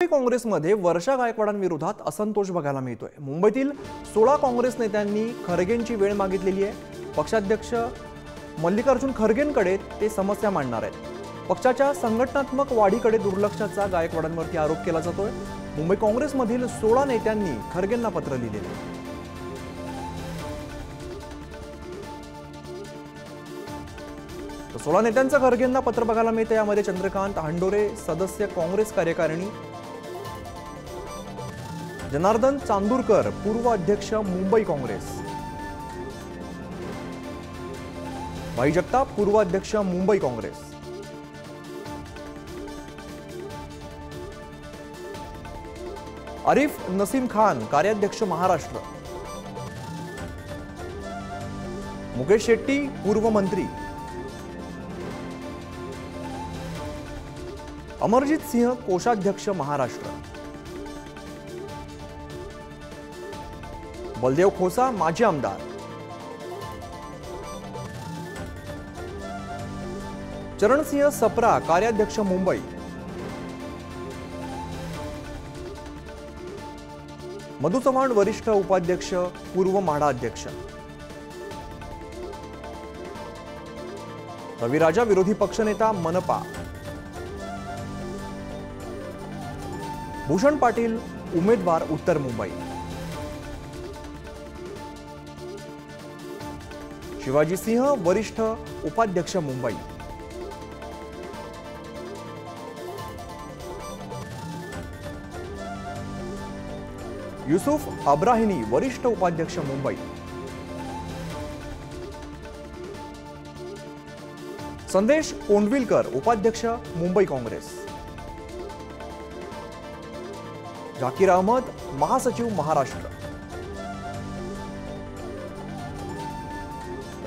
मुंबई काँग्रेसमध्ये वर्षा गायकवाडांविरोधात असंतोष बघायला मिळतोय। मुंबईतील 16 काँग्रेस नेत्यांनी खरगेंची वेळ मागितलेली आहे। पक्षाध्यक्ष मल्लिकार्जुन खरगेंकडे ते समस्या मांडणार आहेत। पक्षाच्या संघटनात्मक वाढीकडे दुर्लक्षाचा गायकवाडांवरती आरोप केला जातोय। मुंबई काँग्रेसमधील 16 नेत्यांनी खरगेंना पत्र लिहिलेलं आहे। 16 नेत्यांचं खरगेंना पत्र बघायला मिळते। यामध्ये चंद्रकांत हंडोरे सदस्य काँग्रेस कार्यकारिणी, जनार्दन चांदूरकर पूर्व अध्यक्ष मुंबई काँग्रेस, भाई जगताप पूर्व अध्यक्ष मुंबई काँग्रेस, आरिफ नसीम खान कार्याध्यक्ष महाराष्ट्र, मुकेश शेट्टी पूर्व मंत्री, अमरजीत सिंह कोषाध्यक्ष महाराष्ट्र, बलदेव खोसा माजी आमदार, चरणसिंह सप्रा कार्याध्यक्ष मुंबई, मधु चव्हाण वरिष्ठ उपाध्यक्ष पूर्व म्हाडा अध्यक्ष, रविराजा विरोधी पक्षनेता मनपा, भूषण पाटील उमेदवार उत्तर मुंबई, शिवाजी सिंह वरिष्ठ उपाध्यक्ष मुंबई, युसुफ अब्राहिनी वरिष्ठ उपाध्यक्ष मुंबई, संदेश कोंडविलकर उपाध्यक्ष मुंबई काँग्रेस, जाकीर अहमद महासचिव महाराष्ट्र,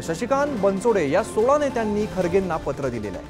शशिकांत बनसोडे या 16 नेत्यांनी खरगेंना पत्र दिलेलं आहे।